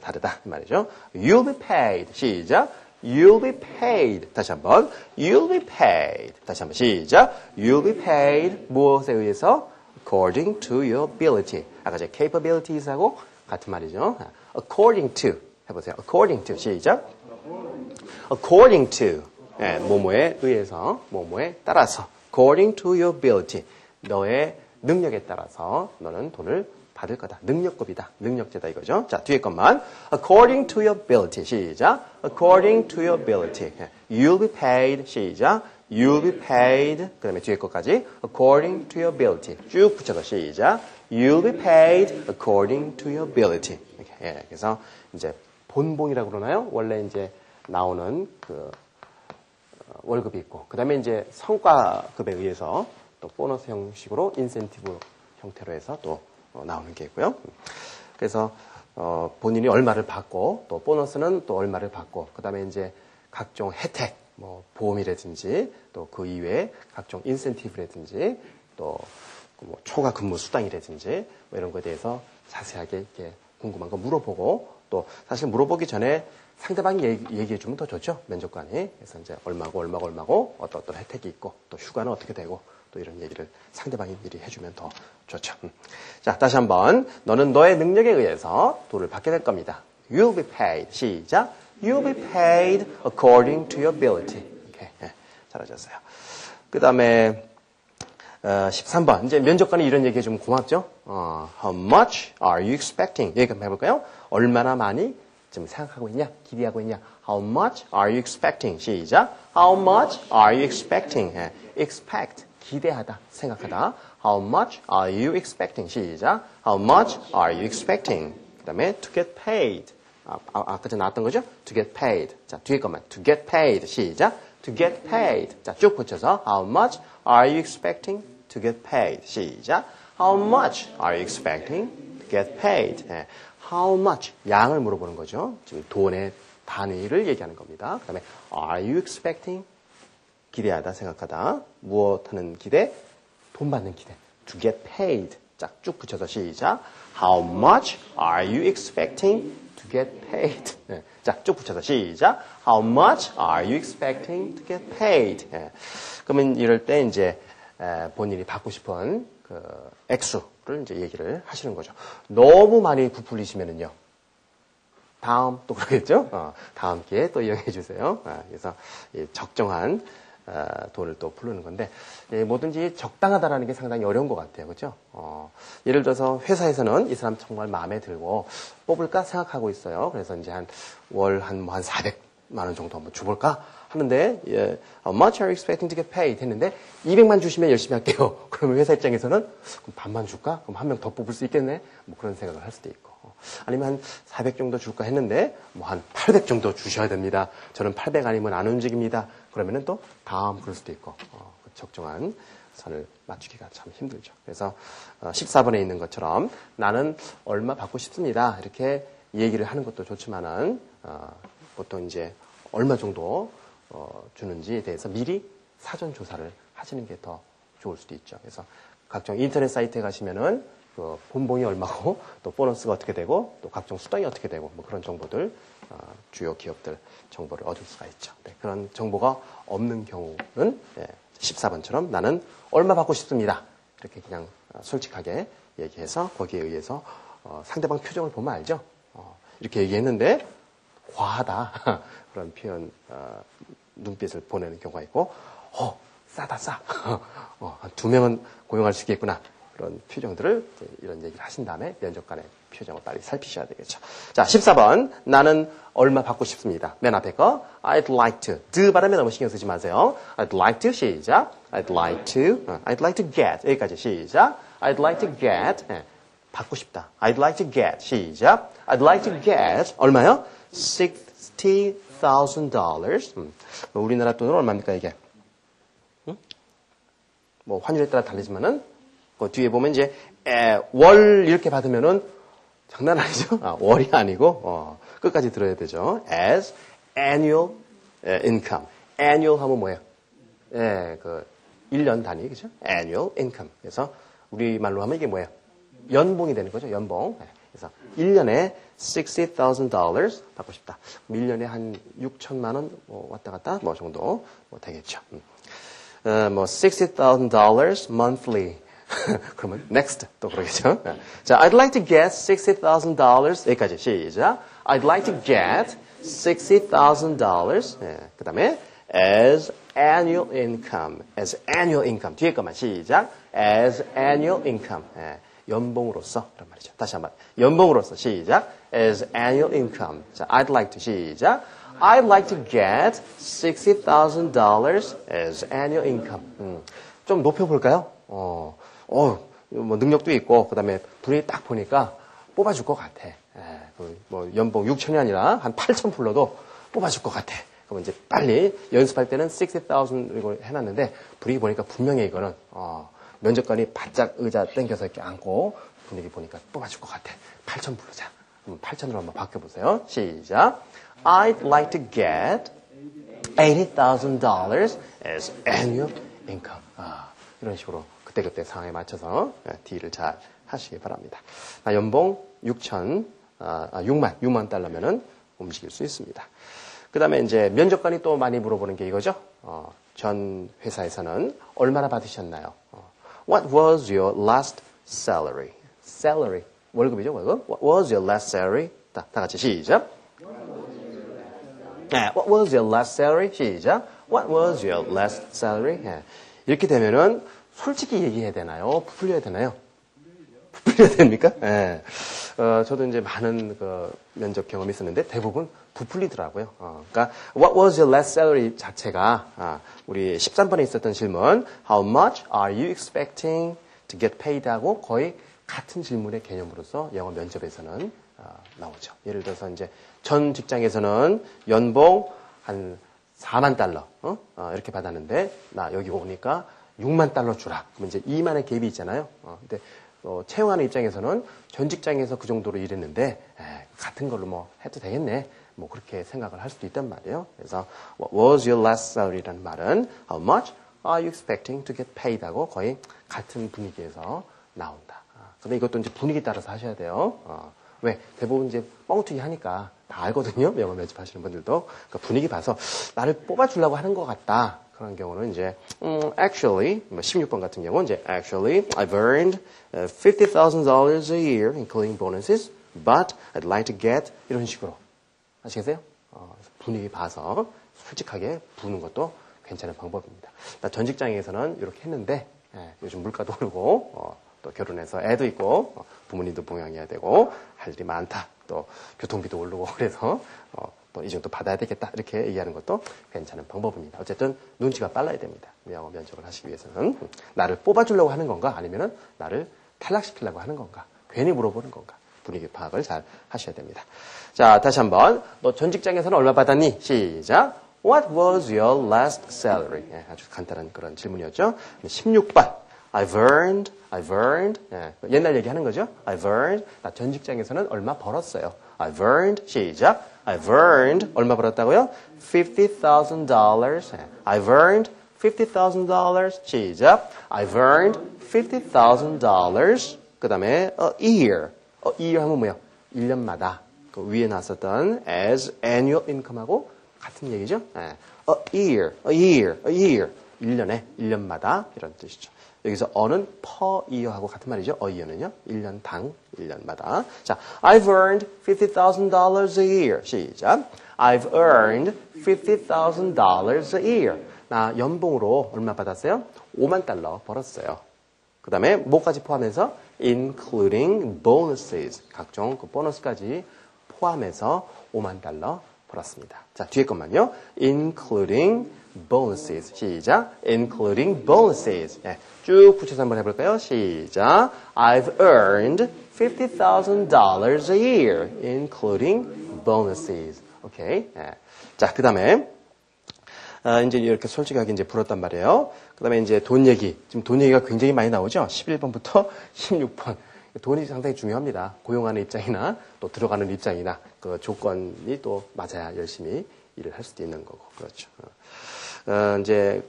다르다 이 말이죠. You'll be paid. 시작. You'll be paid. 다시 한번. You'll be paid. 다시 한번 시작. You'll be paid. 무엇에 의해서? According to your ability. 아까 제 capabilities하고 같은 말이죠. According to 해보세요. According to 시작. According to 뭐뭐에 의해서 뭐뭐에 따라서 According to your ability. 너의 능력에 따라서 너는 돈을 받을 거다. 능력급이다. 능력제다 이거죠. 자 뒤에 것만 According to your ability 시작. According to your ability. You'll be paid 시작. You'll be paid. 그 다음에 뒤에 것까지 according to your ability. 쭉 붙여서 시작. You'll be paid according to your ability. 이렇게. 그래서 이제 본봉이라고 그러나요? 원래 이제 나오는 월급이 있고, 그 다음에 이제 성과급에 의해서 또 보너스 형식으로 인센티브 형태로 해서 또 나오는 게 있고요. 그래서 본인이 얼마를 받고 또 보너스는 또 얼마를 받고, 그 다음에 이제 각종 혜택. 보험이라든지 또 그 이외에 각종 인센티브라든지 또 초과 근무 수당이라든지 이런 거에 대해서 자세하게 이렇게 궁금한 거 물어보고 또 사실 물어보기 전에 상대방이 얘기해 주면 더 좋죠. 면접관이. 그래서 이제 얼마고 어떤 혜택이 있고 또 휴가는 어떻게 되고 또 이런 얘기를 상대방이 미리 해주면 더 좋죠. 자, 다시 한번 너는 너의 능력에 의해서 돈을 받게 될 겁니다. You'll be paid. 시작. You'll be paid according to your ability. 이렇게 잘하셨어요. 그 다음에 13번. 이제 면접관이 이런 얘기 해주면 고맙죠? How much are you expecting? 얘기 한번 해볼까요? 얼마나 많이 지금 생각하고 있냐? 기대하고 있냐? How much are you expecting? 시작. How much are you expecting? expect. 기대하다, 생각하다. How much are you expecting? 시작. How much are you expecting? 그 다음에 to get paid. 아까 전에 나왔던 거죠? To get paid. 자, 뒤에 것만. To get paid. 시작. To get paid. 자, 쭉 붙여서 How much are you expecting to get paid? 시작. How much are you expecting to get paid? How much. 양을 물어보는 거죠. 지금 돈의 단위를 얘기하는 겁니다. 그 다음에 Are you expecting? 기대하다, 생각하다. 무엇하는 기대? 돈 받는 기대. To get paid. 자, 쭉 붙여서 시작. How much are you expecting to get paid? 자, 쭉 붙여서 시작. How much are you expecting to get paid? 그러면 이럴 때 이제 본인이 받고 싶은 그 액수를 이제 얘기를 하시는 거죠. 너무 많이 부풀리시면은요. 다음 또 그러겠죠? 다음 기회에 또 이용해 주세요. 그래서 적정한 돈을 또 부르는 건데 뭐든지 적당하다라는 게 상당히 어려운 것 같아요. 그렇죠? 예를 들어서 회사에서는 이 사람 정말 마음에 들고 뽑을까 생각하고 있어요. 그래서 이제 월 한 400만 원 정도 한번 줘볼까 하는데 How much are you expecting to get paid? 했는데 200만 주시면 열심히 할게요. 그러면 회사 입장에서는 그럼 반만 줄까? 그럼 한 명 더 뽑을 수 있겠네? 뭐 그런 생각을 할 수도 있고 아니면 한 400 정도 줄까 했는데 뭐 한 800 정도 주셔야 됩니다. 저는 800 아니면 안 움직입니다. 그러면은 또 다음 그럴 수도 있고 적정한 선을 맞추기가 참 힘들죠. 그래서 14번에 있는 것처럼 나는 얼마 받고 싶습니다. 이렇게 얘기를 하는 것도 좋지만은 보통 이제 얼마 정도 주는지에 대해서 미리 사전 조사를 하시는 게 더 좋을 수도 있죠. 그래서 각종 인터넷 사이트에 가시면은 그 본봉이 얼마고 또 보너스가 어떻게 되고 또 각종 수당이 어떻게 되고 뭐 그런 정보들 주요 기업들 정보를 얻을 수가 있죠. 네, 그런 정보가 없는 경우는 14번처럼 나는 얼마 받고 싶습니다. 이렇게 그냥 솔직하게 얘기해서 거기에 의해서 상대방 표정을 보면 알죠. 이렇게 얘기했는데 과하다. 그런 표현, 눈빛을 보내는 경우가 있고, 싸다, 싸. 한 2명은 고용할 수 있겠구나. 그런 표정들을, 이런 얘기를 하신 다음에 면접관의 표정을 빨리 살피셔야 되겠죠. 자, 14번. 나는 얼마 받고 싶습니다. 맨 앞에 거. I'd like to. do 발음에 너무 신경 쓰지 마세요. I'd like to. 시작. I'd like to get. 여기까지 시작. I'd like to get. 받고 싶다. I'd like to get. 시작. I'd like to get. 얼마요? $60,000. 우리나라 돈은 얼마입니까, 이게? 뭐, 환율에 따라 다르지만은, 그 뒤에 보면 이제, 월 이렇게 받으면은, 장난 아니죠? 월이 아니고, 끝까지 들어야 되죠. as annual income. annual 하면 뭐예요? 1년 단위, 그죠? annual income. 그래서, 우리말로 하면 이게 뭐예요? 연봉이 되는 거죠, 연봉. 그래서 1년에 $60,000 받고 싶다. 1년에 한 6천만 원 왔다 갔다 뭐 정도 되겠죠. 뭐 $60,000 monthly. 그러면 next 또 그러겠죠. 자, I'd like to get $60,000 여기까지 시작. I'd like to get $60,000. 그다음에 as annual income. as annual income. 뒤에 것만 시작. as annual income. 연봉으로서 그런 말이죠. 다시 한번 연봉으로서 시작. as annual income. 자, I'd like to 시작. I'd like to get $60,000 as annual income. 좀 높여볼까요? 뭐 능력도 있고 그다음에 분위기 딱 보니까 뽑아줄 것 같아. 뭐 연봉 6천이 아니라 한 8천 불러도 뽑아줄 것 같아. 그럼 이제 빨리 연습할 때는 60,000 이걸 해놨는데 분위기 보니까 분명히 이거는 면접관이 바짝 의자 땡겨서 이렇게 앉고 분위기 보니까 뽑아줄 것 같아. 8천 부르자. 그럼 8천으로 한번 바꿔보세요. 시작. I'd like to get $80,000 as annual income. 이런 식으로 그때그때 상황에 맞춰서 딜을 잘 하시기 바랍니다. 연봉 6만 달러면은 움직일 수 있습니다. 그 다음에 이제 면접관이 또 많이 물어보는 게 이거죠. 전 회사에서는 얼마나 받으셨나요? What was your last salary? Salary. 월급이죠, 월급. What was your last salary? 다 같이 시작. What was your last salary? 시작. What was your last salary? 이렇게 되면은 솔직히 얘기해야 되나요? 부풀려야 되나요? 부풀려야 됩니까? 저도 이제 많은 면접 경험이 있었는데 대부분 부풀리더라고요. 그러니까 What was your last salary 자체가 우리 13번에 있었던 질문 How much are you expecting to get paid 하고 거의 같은 질문의 개념으로서 영어 면접에서는 나오죠. 예를 들어서 이제 전 직장에서는 연봉 한 4만 달러 이렇게 받았는데 나 여기 오니까 6만 달러 주라. 그러면 이제 2만의 갭이 있잖아요. 근데 채용하는 입장에서는 전 직장에서 그 정도로 일했는데 같은 걸로 뭐 해도 되겠네. 뭐 그렇게 생각을 할 수도 있단 말이에요. 그래서 What was your last salary라는 말은 How much are you expecting to get paid 하고 거의 같은 분위기에서 나온다. 근데 이것도 이제 분위기 따라서 하셔야 돼요. 왜? 대부분 이제 뻥튀기 하니까 다 알거든요. 영어 면접하시는 분들도. 그러니까 분위기 봐서 나를 뽑아주려고 하는 것 같다. 그런 경우는 이제 actually 16번 같은 경우는 이제 actually I've earned $50,000 a year including bonuses, but I'd like to get 이런 식으로 아시겠어요? 분위기 봐서 솔직하게 부는 것도 괜찮은 방법입니다. 나 전 직장에서는 이렇게 했는데 요즘 물가도 오르고 또 결혼해서 애도 있고 부모님도 봉양해야 되고 할 일이 많다. 또 교통비도 오르고 그래서 또 이 정도 받아야 되겠다. 이렇게 얘기하는 것도 괜찮은 방법입니다. 어쨌든 눈치가 빨라야 됩니다. 영어 면접을 하시기 위해서는 나를 뽑아주려고 하는 건가 아니면은 나를 탈락시키려고 하는 건가 괜히 물어보는 건가 분위기 파악을 잘 하셔야 됩니다. 자, 다시 한번 너 전 직장에서는 얼마 받았니? 시작. What was your last salary? 아주 간단한 그런 질문이었죠. 16번. I've earned. 옛날 얘기하는 거죠. I've earned. 나 전 직장에서는 얼마 벌었어요. I've earned. 시작. I've earned. 얼마 벌었다고요? $50,000. I've earned $50,000. 시작. I've earned $50,000. 그 다음에 a year. a year 하면 뭐예요? 1년마다. 그 위에 나왔었던 as annual income하고 같은 얘기죠. a year. 1년에, 1년마다 이런 뜻이죠. 여기서 a는 per year하고 같은 말이죠. a year는요. 1년당, 1년마다. 자, I've earned $50,000 a year. 시작. I've earned $50,000 a year. 나 연봉으로 얼마 받았어요? 5만 달러 벌었어요. 그 다음에 뭐까지 포함해서? including bonuses. 각종 그 보너스까지 포함해서 5만 달러 벌었습니다. 자, 뒤에 것만요. including bonuses. 시작. including bonuses. 네, 쭉 붙여서 한번 해볼까요? 시작. I've earned $50,000 a year, including bonuses. 오케이. 네. 자, 그 다음에 이제 이렇게 솔직하게 이제 불었단 말이에요. 그 다음에 이제 돈 얘기. 지금 돈 얘기가 굉장히 많이 나오죠? 11번부터 16번. 돈이 상당히 중요합니다. 고용하는 입장이나 또 들어가는 입장이나 그 조건이 또 맞아야 열심히 일을 할 수도 있는 거고. 그렇죠. 이제,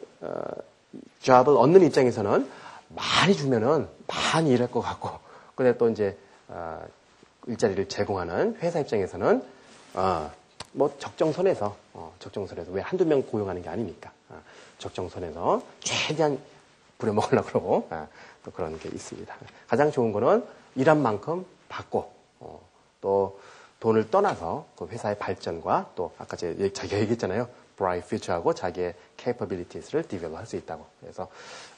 잡을 얻는 입장에서는 많이 주면은 많이 일할 것 같고, 근데 또 이제, 일자리를 제공하는 회사 입장에서는, 뭐 적정선에서 왜 한두 명 고용하는 게 아니니까 적정선에서 최대한 부려먹으려고 그러고 또 그런 게 있습니다. 가장 좋은 거는 일한 만큼 받고 또 돈을 떠나서 그 회사의 발전과 또 아까 자기가 얘기했잖아요. bright future하고 자기의 capabilities를 develop 할 수 있다고. 그래서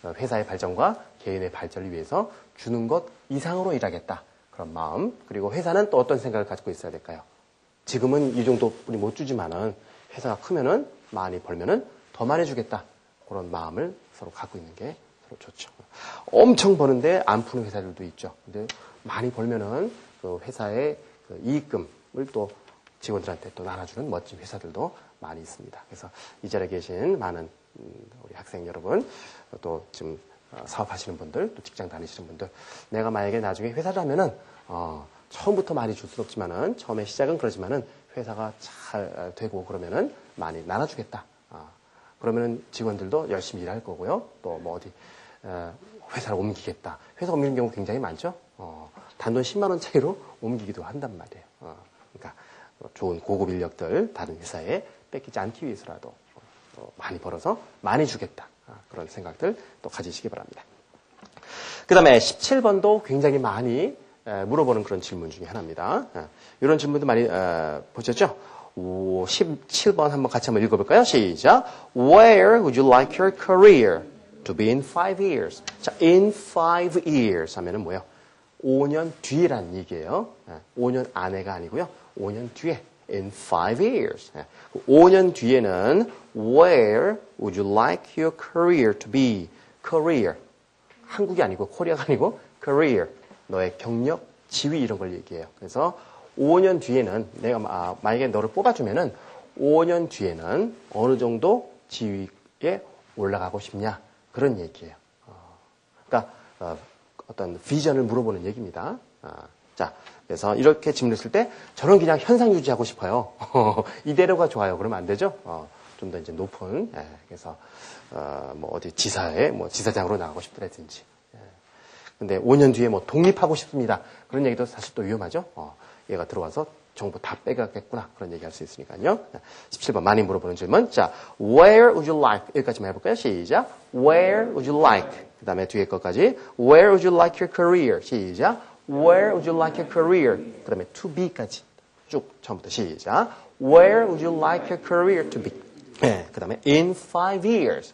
회사의 발전과 개인의 발전을 위해서 주는 것 이상으로 일하겠다. 그런 마음. 그리고 회사는 또 어떤 생각을 가지고 있어야 될까요? 지금은 이 정도뿐이 못 주지만은 회사가 크면은 많이 벌면은 더 많이 주겠다. 그런 마음을 서로 갖고 있는 게 서로 좋죠. 엄청 버는데 안 푸는 회사들도 있죠. 근데 많이 벌면은 그 회사의 그 이익금을 또 직원들한테 또 나눠주는 멋진 회사들도 많이 있습니다. 그래서 이 자리에 계신 많은 우리 학생 여러분, 또 지금 사업하시는 분들, 또 직장 다니시는 분들, 내가 만약에 나중에 회사를 하면은 처음부터 많이 줄 수는 없지만은 처음에 시작은 그러지만은 회사가 잘 되고 그러면은 많이 나눠주겠다. 그러면은 직원들도 열심히 일할 거고요. 또 뭐 어디 회사를 옮기겠다. 회사 옮기는 경우 굉장히 많죠. 단돈 10만 원 차이로 옮기기도 한단 말이에요. 그러니까 좋은 고급 인력들 다른 회사에 뺏기지 않기 위해서라도 많이 벌어서 많이 주겠다. 그런 생각들 또 가지시기 바랍니다. 그 다음에 17번도 굉장히 많이 물어보는 그런 질문 중에 하나입니다. 이런 질문도 많이 보셨죠? 17번 한번 같이 한번 읽어볼까요? 시작. Where would you like your career to be in 5 years? 자, in 5 years 하면은 뭐예요? 5년 뒤에라는 얘기예요. 5년 안에가 아니고요. 5년 뒤에. In 5 years. 5년 뒤에는 Where would you like your career to be? Career. 한국이 아니고 코리아가 아니고 career. 너의 경력, 지위 이런 걸 얘기해요. 그래서 5년 뒤에는 내가 만약에 너를 뽑아주면은 5년 뒤에는 어느 정도 지위에 올라가고 싶냐 그런 얘기예요. 그러니까 어떤 비전을 물어보는 얘기입니다. 자, 그래서 이렇게 질문했을 때 저는 그냥 현상 유지하고 싶어요. 이대로가 좋아요. 그러면 안 되죠. 좀 더 이제 높은 그래서 뭐 어디 지사에 뭐 지사장으로 나가고 싶다든지. 근데 5년 뒤에 뭐 독립하고 싶습니다. 그런 얘기도 사실 또 위험하죠. 얘가 들어와서 정보 다 빼가겠구나. 그런 얘기 할 수 있으니까요. 17번 많이 물어보는 질문. 자, where would you like? 여기까지만 해볼까요? 시작. Where would you like? 그 다음에 뒤에 것까지. Where would you like your career? 시작. Where would you like your career? 그 다음에 to be까지. 쭉 처음부터 시작. Where would you like your career to be? 네, 그 다음에 in 5 years.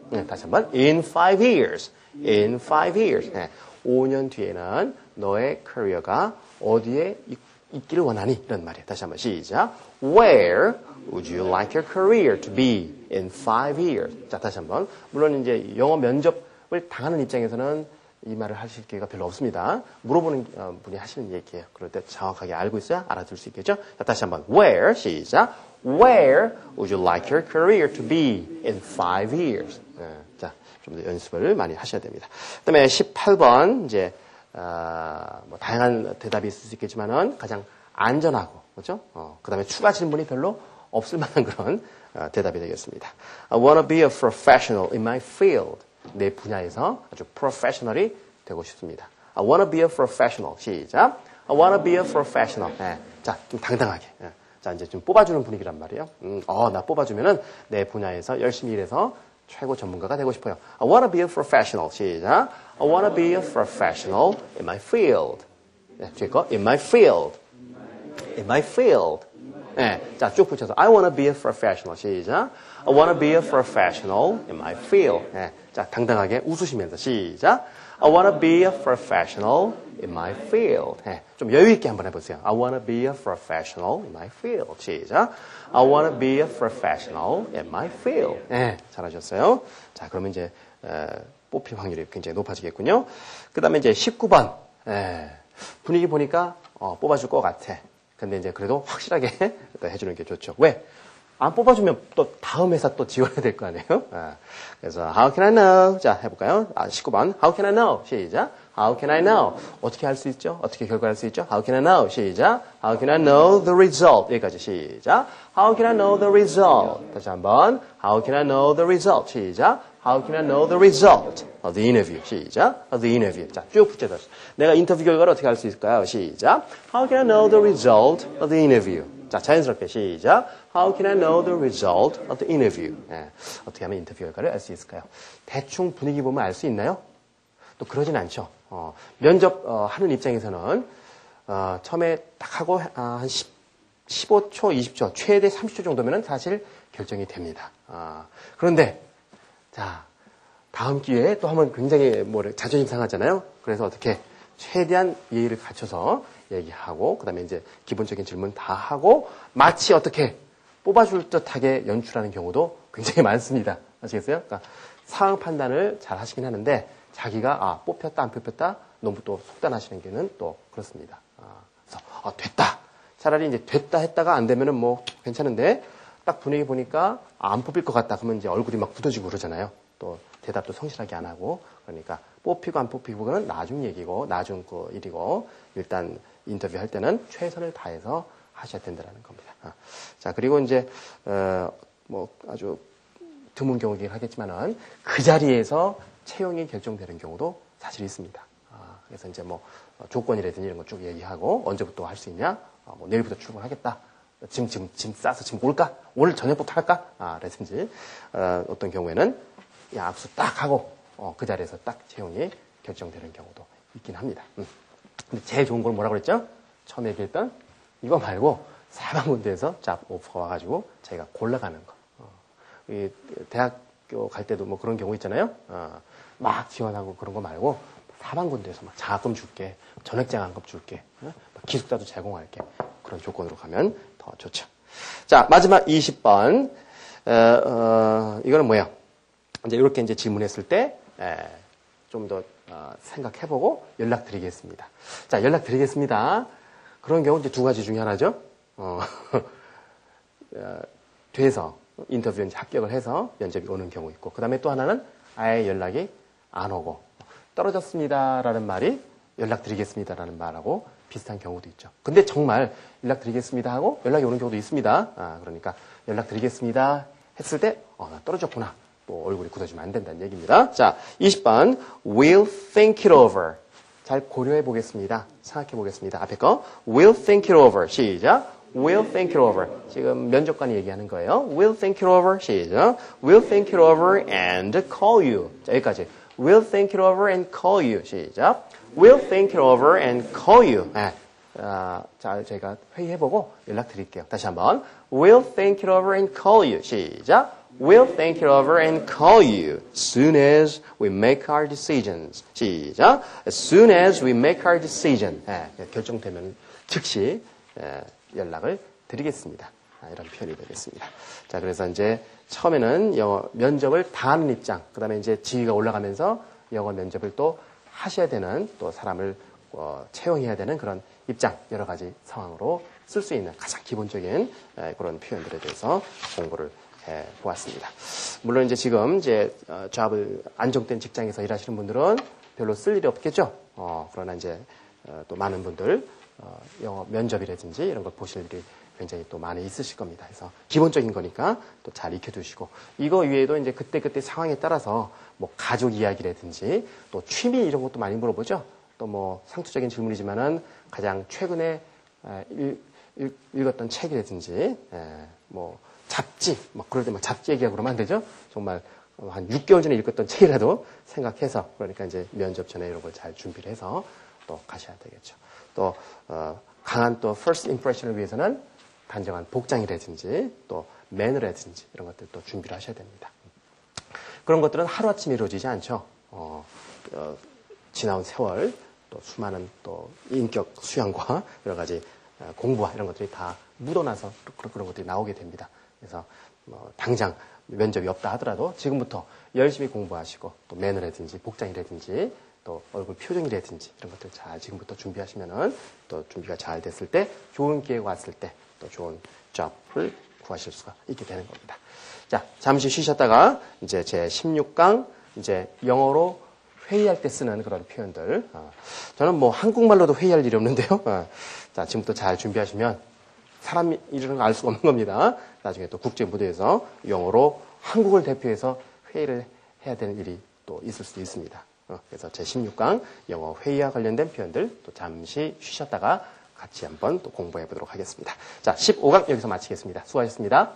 네, 다시 한번. in 5 years. In 5 years. 네, 5년 뒤에는 너의 커리어가 어디에 있기를 원하니? 이런 말이에요. 다시 한번 시작. Where would you like your career to be in 5 years? 자, 다시 한번. 물론 이제 영어 면접을 당하는 입장에서는 이 말을 하실 기회가 별로 없습니다. 물어보는 분이 하시는 얘기예요. 그럴 때 정확하게 알고 있어야 알아들 수 있겠죠? 자, 다시 한번. Where, 시작. Where would you like your career to be in 5 years? 자, 좀 더 연습을 많이 하셔야 됩니다. 그 다음에 18번, 이제, 뭐, 다양한 대답이 있을 수 있겠지만은 가장 안전하고, 그렇죠? 그 다음에 추가 질문이 별로 없을 만한 그런 대답이 되겠습니다. I want to be a professional in my field. 내 분야에서 아주 professional이 되고 싶습니다. I want to be a professional. 시작. I want to be a professional. 네. 자, 좀 당당하게. 자, 이제 좀 뽑아주는 분위기란 말이에요. 나 뽑아주면은 내 분야에서 열심히 일해서 최고 전문가가 되고 싶어요. I want to be a professional. 시작. I want to be a professional in my field. 네, 뒤에 거 in my field. In my field. 네, 자, 쭉 붙여서 I want to be a professional. 시작. I want to be a professional in my field. 네, 자, 당당하게 웃으시면서 시작. I want to be a professional in my field. 네, 좀 여유 있게 한번 해보세요. I want to be a professional in my field. 시작. I want to be a professional in my field. 네, 잘하셨어요. 자, 그러면 이제 뽑힐 확률이 굉장히 높아지겠군요. 그 다음에 이제 19번. 분위기 보니까 뽑아줄 것 같아. 근데 이제 그래도 확실하게 해주는 게 좋죠. 왜? 안 뽑아주면 또 다음 회사 또 지원해야 될 거 아니에요? 그래서 How can I know? 자, 해볼까요? 19번. How can I know? 시작. How can I know? 어떻게 할 수 있죠? 어떻게 결과할 수 있죠? How can I know? 시작. How can I know the result? 여기까지 시작. How can I know the result? 다시 한번. How can I know the result? 시작. How can I know the result of the interview? 시작. Of the interview. 자, 쭉 붙여서. 내가 인터뷰 결과를 어떻게 알 수 있을까요? 시작. How can I know the result of the interview? 자, 자연스럽게 시작. How can I know the result of the interview? 어떻게 하면 인터뷰 결과를 알 수 있을까요? 대충 분위기 보면 알 수 있나요? 또 그러진 않죠. 면접 하는 입장에서는 처음에 딱 하고 한 15초, 20초, 최대 30초 정도면 사실 결정이 됩니다. 그런데 자, 다음 기회에 또 하면 굉장히 자존심 상하잖아요. 그래서 어떻게 최대한 예의를 갖춰서 얘기하고, 그 다음에 이제 기본적인 질문 다 하고, 마치 어떻게 뽑아줄 듯하게 연출하는 경우도 굉장히 많습니다. 아시겠어요? 그러니까 상황 판단을 잘 하시긴 하는데, 자기가, 뽑혔다, 안 뽑혔다, 너무 또 속단하시는 게는 또 그렇습니다. 그래서, 됐다. 차라리 이제 됐다 했다가 안 되면은 뭐 괜찮은데, 딱 분위기 보니까 안 뽑힐 것 같다. 그러면 이제 얼굴이 막 굳어지고 그러잖아요. 또 대답도 성실하게 안 하고. 그러니까 뽑히고 안 뽑히고는 나중 얘기고, 나중 그 일이고, 일단 인터뷰 할 때는 최선을 다해서 하셔야 된다는 겁니다. 자, 그리고 이제, 아주 드문 경우긴 하겠지만은 그 자리에서 채용이 결정되는 경우도 사실 있습니다. 그래서 이제 조건이라든지 이런 거 쭉 얘기하고, 언제부터 할 수 있냐? 내일부터 출근하겠다. 짐 싸서 지금 올까? 오늘 저녁부터 할까? 라든지, 어떤 경우에는, 악수 딱 하고, 그 자리에서 딱 채용이 결정되는 경우도 있긴 합니다. 근데 제일 좋은 건 뭐라고 그랬죠? 처음에 얘기했던 이거 말고 사방군데에서 잡 오퍼가 와가지고 자기가 골라가는 거. 이 대학교 갈 때도 뭐 그런 경우 있잖아요. 막 지원하고 그런 거 말고 사방군데에서 막 장학금 줄게, 전액장학금 줄게, 기숙사도 제공할게. 그런 조건으로 가면 더 좋죠. 자, 마지막 20번. 이거는 뭐예요? 이제 이렇게 이제 질문했을 때, 좀 더 생각해보고 연락드리겠습니다. 자, 연락드리겠습니다. 그런 경우 이제 두 가지 중에 하나죠. 돼서 인터뷰에 합격을 해서 면접이 오는 경우 있고, 그 다음에 또 하나는 아예 연락이 안 오고, 떨어졌습니다라는 말이 연락드리겠습니다라는 말하고 비슷한 경우도 있죠. 근데 정말 연락드리겠습니다 하고 연락이 오는 경우도 있습니다. 그러니까 연락드리겠습니다 했을 때, 나 떨어졌구나. 또 얼굴이 굳어지면 안 된다는 얘기입니다. 자, 20번. We'll think it over. 잘 고려해 보겠습니다. 생각해 보겠습니다. 앞에 거. We'll think it over. 시작. We'll think it over. 지금 면접관이 얘기하는 거예요. We'll think it over. 시작. We'll think it over and call you. 자, 여기까지. We'll think it over and call you. 시작. We'll think it over and call you. 자, 저희가 회의해보고 연락드릴게요. 다시 한번. We'll think it over and call you. 시작. We'll think it over and call you as soon as we make our decisions. 시작. As soon as we make our decision. 결정되면 즉시 연락을 드리겠습니다. 이런 표현이 되겠습니다. 자, 그래서 이제 처음에는 영어 면접을 다 하는 입장, 그 다음에 이제 지위가 올라가면서 영어 면접을 또 하셔야 되는, 또 사람을 채용해야 되는 그런 입장, 여러 가지 상황으로 쓸 수 있는 가장 기본적인 그런 표현들에 대해서 공부를 해 보았습니다. 물론 이제 지금 잡을 안정된 직장에서 일하시는 분들은 별로 쓸 일이 없겠죠. 그러나 이제 또 많은 분들 영어 면접이라든지 이런 걸 보실 일이 굉장히 또 많이 있으실 겁니다. 그래서 기본적인 거니까 또 잘 익혀두시고, 이거 외에도 이제 그때 상황에 따라서 뭐 가족 이야기라든지 또 취미 이런 것도 많이 물어보죠. 또 뭐 상투적인 질문이지만은 가장 최근에 읽었던 책이라든지 뭐 잡지, 막 그럴 때 막 잡지 얘기하고 그러면 안 되죠. 정말 한 6개월 전에 읽었던 책이라도 생각해서 그러니까 이제 면접 전에 이런 걸 잘 준비를 해서 또 가셔야 되겠죠. 또 강한 또 first impression을 위해서는 단정한 복장이라든지 또 매너라든지 이런 것들 또 준비를 하셔야 됩니다. 그런 것들은 하루아침에 이루어지지 않죠. 지나온 세월 또 수많은 또 인격 수양과 여러 가지 공부와 이런 것들이 다 묻어나서 그런 것들이 나오게 됩니다. 그래서 당장 면접이 없다 하더라도 지금부터 열심히 공부하시고 또 매너라든지 복장이라든지 또 얼굴 표정이라든지 이런 것들 잘 지금부터 준비하시면은 또 준비가 잘 됐을 때 좋은 기회가 왔을 때 또 좋은 잡을 구하실 수가 있게 되는 겁니다. 자, 잠시 쉬셨다가 이제 제 16강 이제 영어로 회의할 때 쓰는 그런 표현들. 저는 뭐 한국말로도 회의할 일이 없는데요. 자, 지금부터 잘 준비하시면 사람 이름을 알 수가 없는 겁니다. 나중에 또 국제 무대에서 영어로 한국을 대표해서 회의를 해야 되는 일이 또 있을 수도 있습니다. 그래서 제 16강 영어 회의와 관련된 표현들 또 잠시 쉬셨다가 같이 한번 또 공부해 보도록 하겠습니다. 자, 15강 여기서 마치겠습니다. 수고하셨습니다.